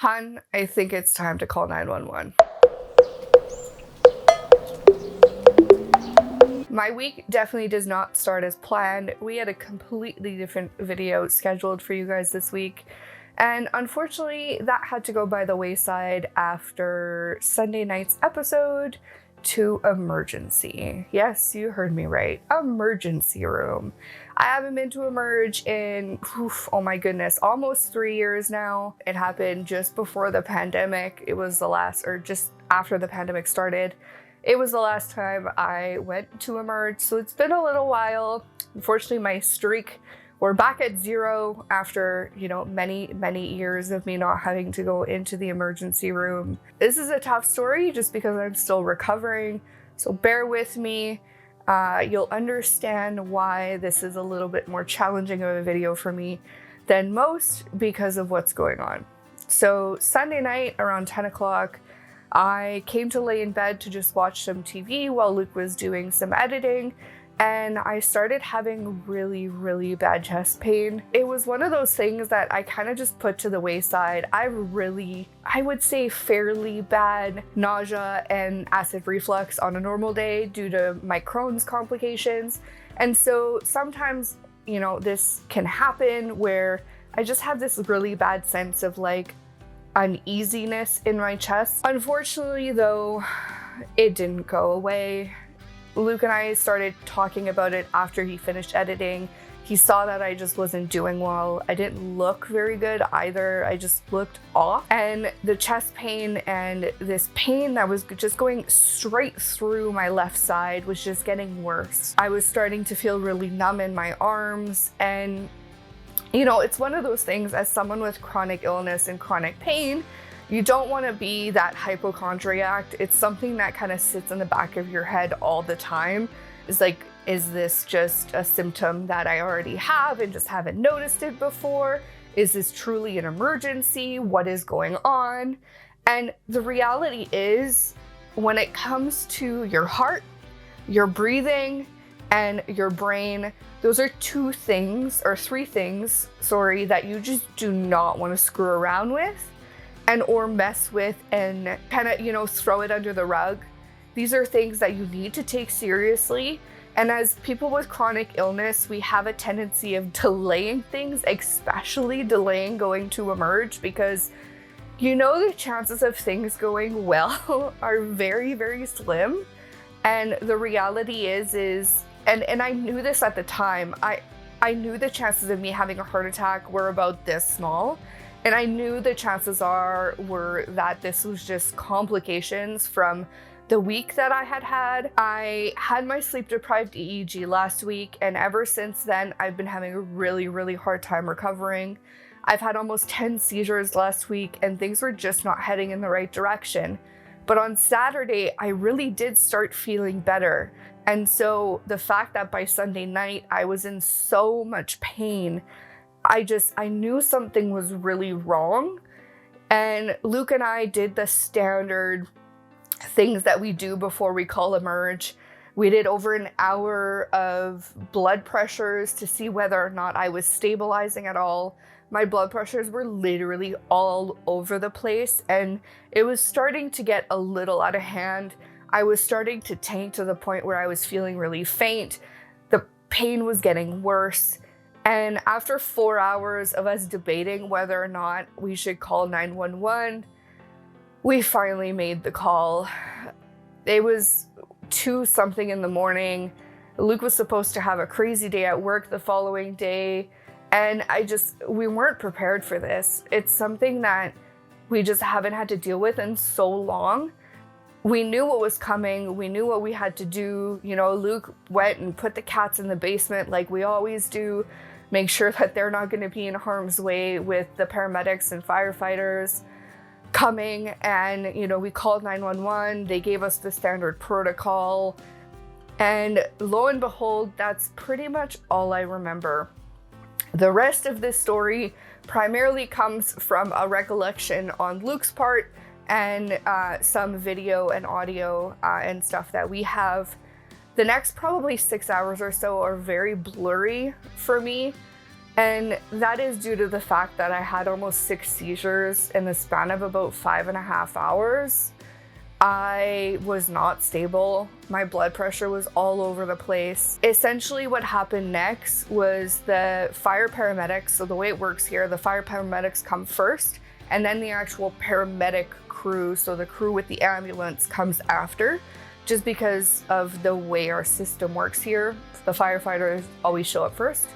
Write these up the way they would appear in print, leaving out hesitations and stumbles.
Hun, I think it's time to call 911. My week definitely does not start as planned. We had a completely different video scheduled for you guys this week, and unfortunately that had to go by the wayside after Sunday night's episode to emergency. Yes, you heard me right. Emergency room. I haven't been to Emerge in, oh my goodness, almost 3 years now. It happened just before the pandemic. It was the last, or just after the pandemic started. It was the last time I went to Emerge, so it's been a little while. Unfortunately, my streak, we're back at 0 after, many years of me not having to go into the emergency room. This is a tough story just because I'm still recovering, so bear with me. You'll understand why this is a little bit more challenging of a video for me than most because of what's going on. So Sunday night around 10 o'clock, I came to lay in bed to just watch some TV while Luke was doing some editing, and I started having really bad chest pain. It was one of those things that I kind of just put to the wayside. I would say fairly bad nausea and acid reflux on a normal day due to my Crohn's complications. And so sometimes, this can happen where I just have this really bad sense of uneasiness in my chest. Unfortunately though, it didn't go away. Luke and I started talking about it after he finished editing. He saw that I just wasn't doing well. I didn't look very good either. I just looked off. And the chest pain and this pain that was just going straight through my left side was just getting worse. I was starting to feel really numb in my arms, and it's one of those things, as someone with chronic illness and chronic pain, you don't want to be that hypochondriac. It's something that kind of sits in the back of your head all the time. It's like, is this just a symptom that I already have and just haven't noticed it before? Is this truly an emergency? What is going on? And the reality is, when it comes to your heart, your breathing, and your brain, those are three things, that you just do not want to screw around with or mess with and kind of, throw it under the rug. These are things that you need to take seriously. And as people with chronic illness, we have a tendency of delaying things, especially delaying going to Emerge, because the chances of things going well are very slim. And the reality is and I knew this at the time, I knew the chances of me having a heart attack were about this small. And I knew the chances were that this was just complications from the week that I had. I had my sleep-deprived EEG last week, and ever since then, I've been having a really hard time recovering. I've had almost 10 seizures last week, and things were just not heading in the right direction. But on Saturday, I really did start feeling better. And so the fact that by Sunday night, I was in so much pain, I knew something was really wrong. And Luke and I did the standard things that we do before we call Emerge. We did over an hour of blood pressures to see whether or not I was stabilizing at all. My blood pressures were literally all over the place, and it was starting to get a little out of hand. I was starting to tank to the point where I was feeling really faint. The pain was getting worse. And after 4 hours of us debating whether or not we should call 911, we finally made the call. It was 2-something in the morning. Luke was supposed to have a crazy day at work the following day. And we weren't prepared for this. It's something that we just haven't had to deal with in so long. We knew what was coming. We knew what we had to do. Luke went and put the cats in the basement like we always do, make sure that they're not going to be in harm's way with the paramedics and firefighters coming. And, we called 911. They gave us the standard protocol. And lo and behold, that's pretty much all I remember. The rest of this story primarily comes from a recollection on Luke's part and some video and audio and stuff that we have. The next probably 6 hours or so are very blurry for me. And that is due to the fact that I had almost 6 seizures in the span of about 5.5 hours. I was not stable. My blood pressure was all over the place. Essentially what happened next was the fire paramedics, so the way it works here, the fire paramedics come first, and then the actual paramedic crew, so the crew with the ambulance, comes after, just because of the way our system works here. The firefighters always show up first.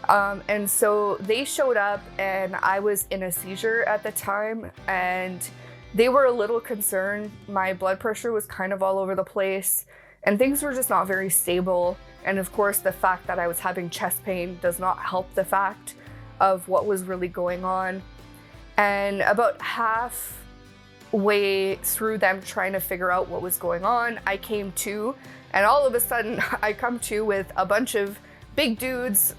And so they showed up, and I was in a seizure at the time, and they were a little concerned. My blood pressure was kind of all over the place, and things were just not very stable. And of course, the fact that I was having chest pain does not help the fact of what was really going on. And about halfway through them trying to figure out what was going on, I came to, and all of a sudden I come to with a bunch of big dudes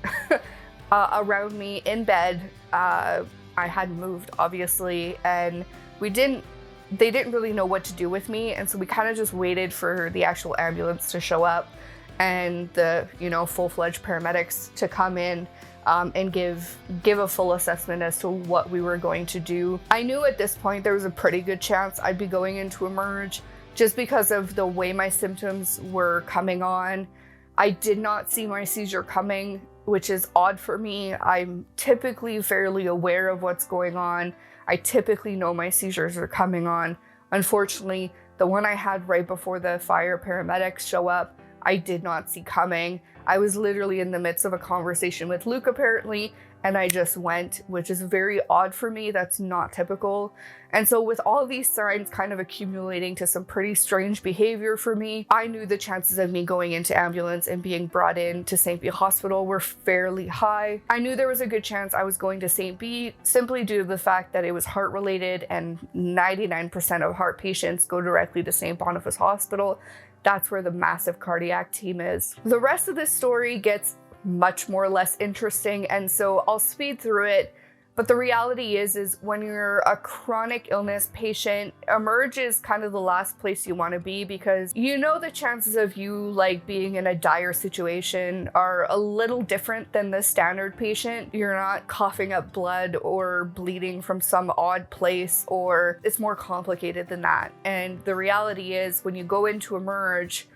around me in bed. I hadn't moved, obviously, and they didn't really know what to do with me, and so we kind of just waited for the actual ambulance to show up and the, full-fledged paramedics to come in and give a full assessment as to what we were going to do. I knew at this point there was a pretty good chance I'd be going into emerge just because of the way my symptoms were coming on. I did not see my seizure coming, which is odd for me. I'm typically fairly aware of what's going on. I typically know my seizures are coming on. Unfortunately, the one I had right before the fire paramedics show up, I did not see coming. I was literally in the midst of a conversation with Luke, apparently, and I just went, which is very odd for me. That's not typical. And so with all these signs kind of accumulating to some pretty strange behavior for me, I knew the chances of me going into ambulance and being brought in to St. B Hospital were fairly high. I knew there was a good chance I was going to St. B simply due to the fact that it was heart related, and 99% of heart patients go directly to St. Boniface Hospital. That's where the massive cardiac team is. The rest of this story gets much more or less interesting, and so I'll speed through it. But the reality is when you're a chronic illness patient, emerge is kind of the last place you want to be, because the chances of you being in a dire situation are a little different than the standard patient. You're not coughing up blood or bleeding from some odd place, or it's more complicated than that. And the reality is when you go into emerge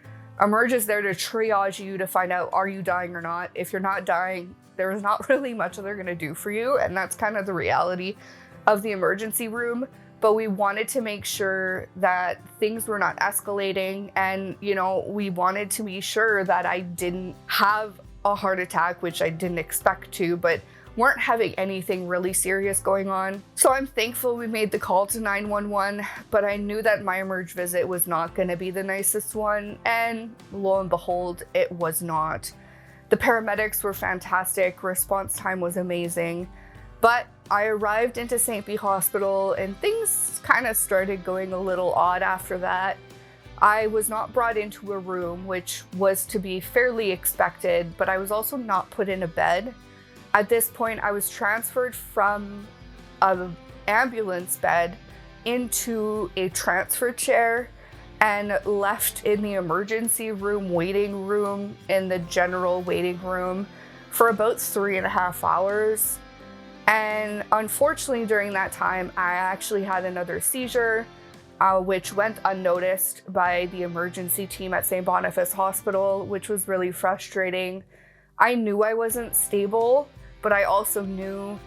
is there to triage you to find out, are you dying or not? If you're not dying, there's not really much they're gonna do for you, and that's kind of the reality of the emergency room. But we wanted to make sure that things were not escalating, and we wanted to be sure that I didn't have a heart attack, which I didn't expect to, but weren't having anything really serious going on. So I'm thankful we made the call to 911, but I knew that my emerge visit was not gonna be the nicest one, and lo and behold, it was not. The paramedics were fantastic, response time was amazing, but I arrived into St. B Hospital and things kind of started going a little odd after that. I was not brought into a room, which was to be fairly expected, but I was also not put in a bed. At this point, I was transferred from an ambulance bed into a transfer chair and left in the emergency room waiting room in the general waiting room for about 3.5 hours. And unfortunately, during that time, I actually had another seizure, which went unnoticed by the emergency team at St. Boniface Hospital, which was really frustrating. I knew I wasn't stable, but I also knew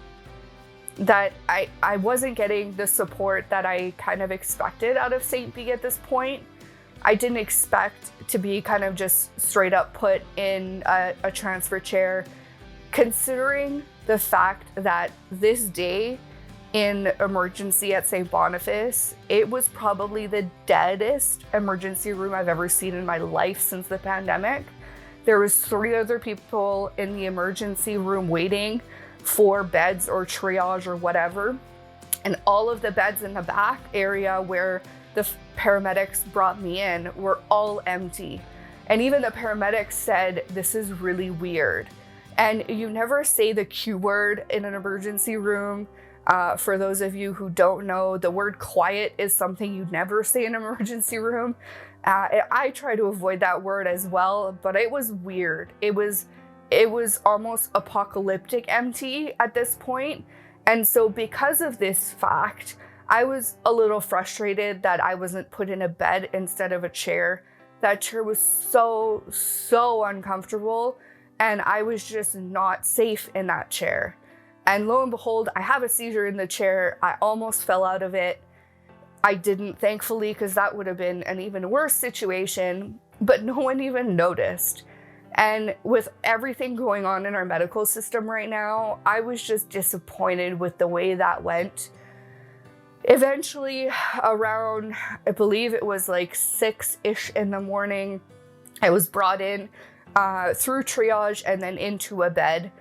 that I wasn't getting the support that I kind of expected out of St. B at this point. I didn't expect to be kind of just straight up put in a transfer chair, considering the fact that this day in emergency at St. Boniface, it was probably the deadest emergency room I've ever seen in my life since the pandemic. There was 3 other people in the emergency room waiting for beds or triage or whatever. And all of the beds in the back area where the paramedics brought me in were all empty. And even the paramedics said, "This is really weird." And you never say the Q word in an emergency room. For those of you who don't know, the word quiet is something you never say in an emergency room. I try to avoid that word as well, but it was weird. It was it was almost apocalyptic empty at this point. And so because of this fact, I was a little frustrated that I wasn't put in a bed instead of a chair. That chair was so uncomfortable, and I was just not safe in that chair. And lo and behold, I have a seizure in the chair. I almost fell out of it. I didn't, thankfully, because that would have been an even worse situation, but no one even noticed. And with everything going on in our medical system right now, I was just disappointed with the way that went. Eventually, around, I believe it was like 6-ish in the morning, I was brought in through triage and then into a bed,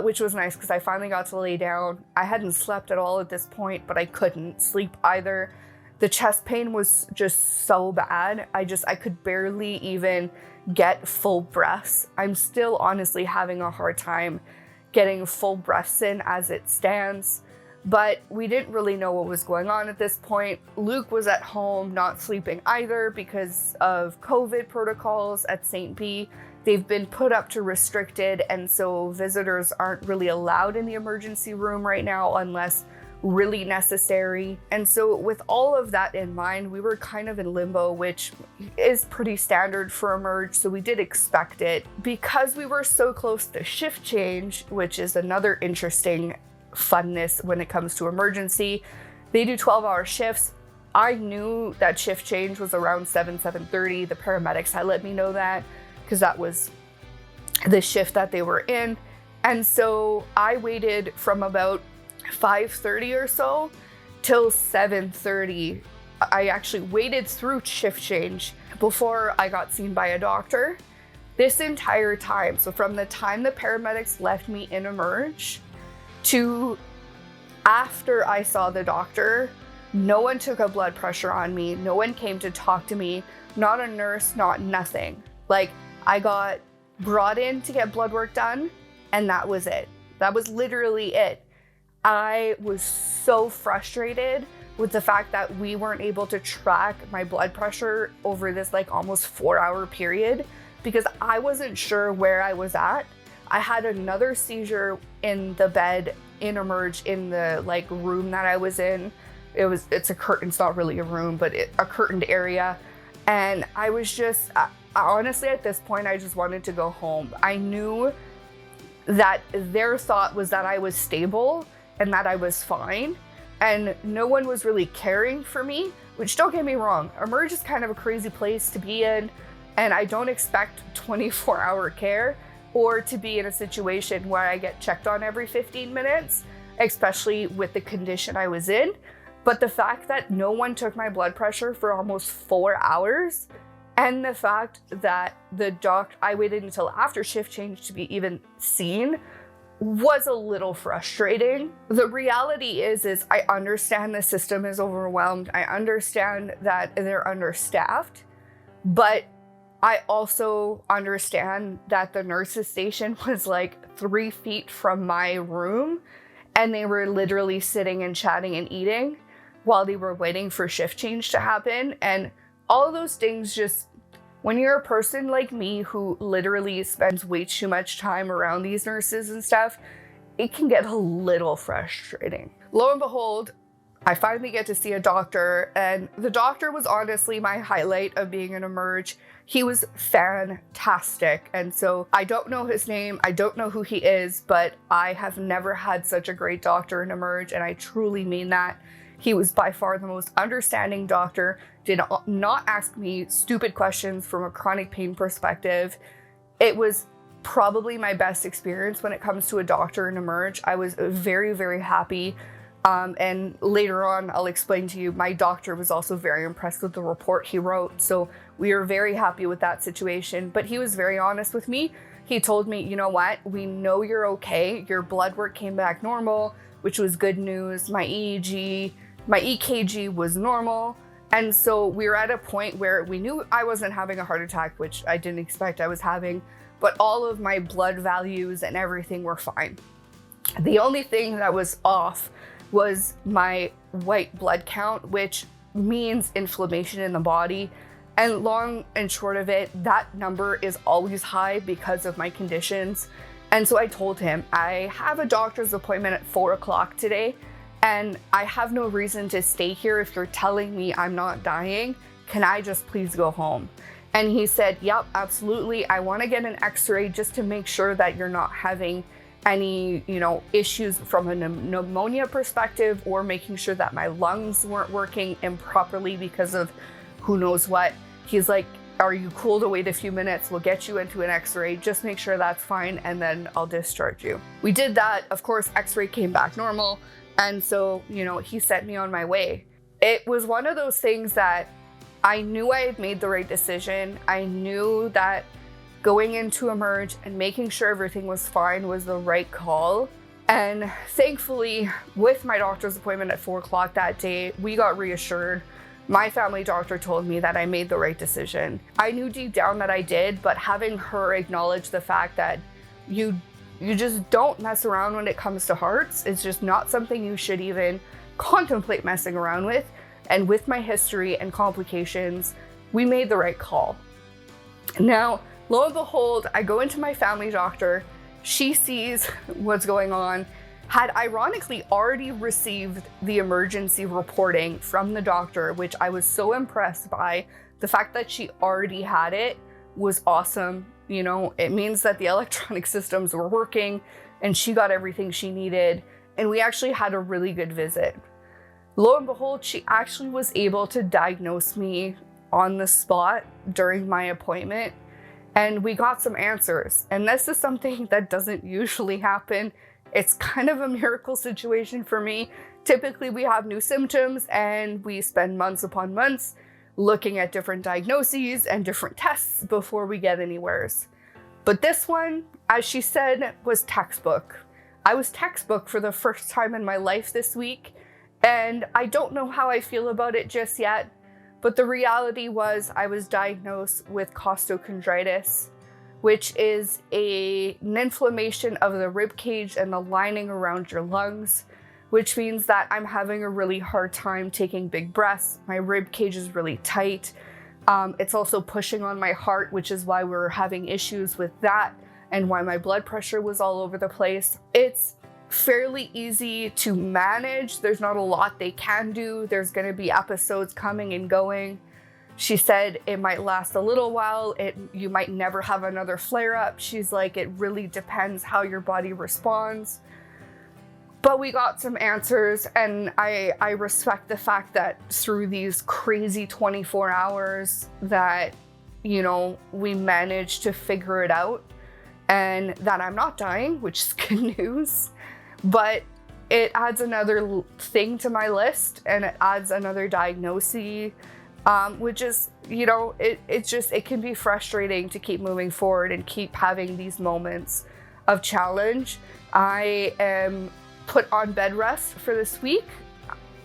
which was nice because I finally got to lay down. I hadn't slept at all at this point, but I couldn't sleep either. The chest pain was just so bad. I could barely even get full breaths. I'm still honestly having a hard time getting full breaths in as it stands, but we didn't really know what was going on at this point. Luke was at home not sleeping either because of COVID protocols at St. B. They've been put up to restricted, and so visitors aren't really allowed in the emergency room right now unless really necessary. And so with all of that in mind, we were kind of in limbo, which is pretty standard for Emerge, so we did expect it. Because we were so close to shift change, which is another interesting funness when it comes to emergency, they do 12-hour shifts. I knew that shift change was around 7:30. The paramedics had let me know that because that was the shift that they were in. And so I waited from about 5:30 or so till 7:30. I actually waited through shift change before I got seen by a doctor. This entire time, so from the time the paramedics left me in Emerge to after I saw the doctor, no one took a blood pressure on me. No one came to talk to me. Not a nurse, not nothing. Like, I got brought in to get blood work done, and that was it. That was literally it. I was so frustrated with the fact that we weren't able to track my blood pressure over this like almost 4-hour period because I wasn't sure where I was at. I had another seizure in the bed in Emerge in the like room that I was in. It's a curtain, it's not really a room, but a curtained area. And I was just, honestly at this point, I just wanted to go home. I knew that their thought was that I was stable and that I was fine, and no one was really caring for me, which, don't get me wrong, Emerge is kind of a crazy place to be in, and I don't expect 24-hour care or to be in a situation where I get checked on every 15 minutes, especially with the condition I was in. But the fact that no one took my blood pressure for almost 4 hours, and the fact that I waited until after shift change to be even seen, was a little frustrating. The reality is I understand the system is overwhelmed. I understand that they're understaffed, but I also understand that the nurses station was like 3 feet from my room, and they were literally sitting and chatting and eating while they were waiting for shift change to happen. And all of those things, just when you're a person like me who literally spends way too much time around these nurses and stuff, it can get a little frustrating. Lo and behold, I finally get to see a doctor, and the doctor was honestly my highlight of being in Emerge. He was fantastic. And so I don't know his name, I don't know who he is, but I have never had such a great doctor in Emerge, and I truly mean that. He was by far the most understanding doctor, did not ask me stupid questions from a chronic pain perspective. It was probably my best experience when it comes to a doctor in Emerge. I was very, very happy. And later on, I'll explain to you, my doctor was also very impressed with the report he wrote. So we were very happy with that situation. But he was very honest with me. He told me, you know what, we know you're okay. Your blood work came back normal, which was good news. My EKG was normal. And so we were at a point where we knew I wasn't having a heart attack, which I didn't expect I was having, but all of my blood values and everything were fine. The only thing that was off was my white blood count, which means inflammation in the body. And long and short of it, that number is always high because of my conditions. And so I told him, I have a doctor's appointment at 4 o'clock today, and I have no reason to stay here if you're telling me I'm not dying. Can I just please go home? And he said, yep, absolutely. I want to get an x-ray just to make sure that you're not having any, issues from a pneumonia perspective, or making sure that my lungs weren't working improperly because of who knows what. He's like, are you cool to wait a few minutes? We'll get you into an x-ray, just make sure that's fine, and then I'll discharge you. We did that. Of course, x-ray came back normal. And so, he sent me on my way. It was one of those things that I knew I had made the right decision. I knew that going into Emerge and making sure everything was fine was the right call. And thankfully, with my doctor's appointment at 4 o'clock that day, we got reassured. My family doctor told me that I made the right decision. I knew deep down that I did, but having her acknowledge the fact that you just don't mess around when it comes to hearts, it's just not something you should even contemplate messing around with. And with my history and complications, we made the right call. Now, lo and behold, I go into my family doctor. She sees what's going on, had ironically already received the emergency reporting from the doctor, which I was so impressed by. The fact that she already had it was awesome. It means that the electronic systems were working and she got everything she needed. And we actually had a really good visit. Lo and behold, she actually was able to diagnose me on the spot during my appointment. And we got some answers. And this is something that doesn't usually happen. It's kind of a miracle situation for me. Typically, we have new symptoms and we spend months upon months looking at different diagnoses and different tests before we get anywheres. But this one, as she said, was textbook. I was textbook for the first time in my life this week, and I don't know how I feel about it just yet, but the reality was I was diagnosed with costochondritis, which is an inflammation of the rib cage and the lining around your lungs, which means that I'm having a really hard time taking big breaths. My rib cage is really tight. It's also pushing on my heart, which is why we're having issues with that and why my blood pressure was all over the place. It's fairly easy to manage. There's not a lot they can do. There's going to be episodes coming and going. She said it might last a little while. You might never have another flare-up. She's like, it really depends how your body responds. But we got some answers, and I respect the fact that through these crazy 24 hours that, we managed to figure it out, and that I'm not dying, which is good news. But it adds another thing to my list, and it adds another diagnosis, which is, it can be frustrating to keep moving forward and keep having these moments of challenge. I am put on bed rest for this week,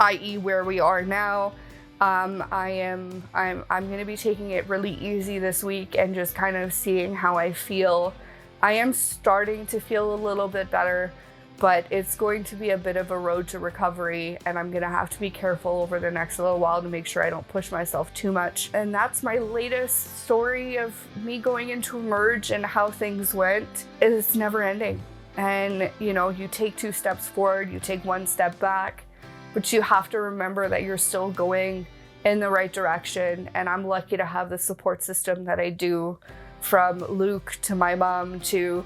i.e. where we are now. I'm going to be taking it really easy this week and just kind of seeing how I feel. I am starting to feel a little bit better, but it's going to be a bit of a road to recovery, and I'm going to have to be careful over the next little while to make sure I don't push myself too much. And that's my latest story of me going into Emerge and how things went. It's never ending. And, you take 2 steps forward, you take 1 step back, but you have to remember that you're still going in the right direction. And I'm lucky to have the support system that I do, from Luke to my mom to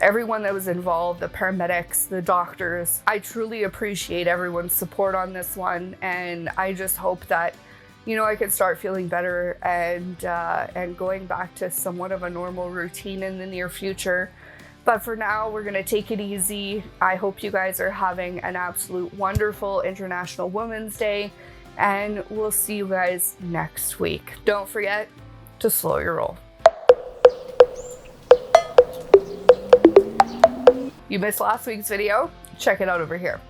everyone that was involved, the paramedics, the doctors. I truly appreciate everyone's support on this one. And I just hope that, I can start feeling better and going back to somewhat of a normal routine in the near future. But for now, we're going to take it easy. I hope you guys are having an absolute wonderful International Women's Day, and we'll see you guys next week. Don't forget to slow your roll. You missed last week's video? Check it out over here.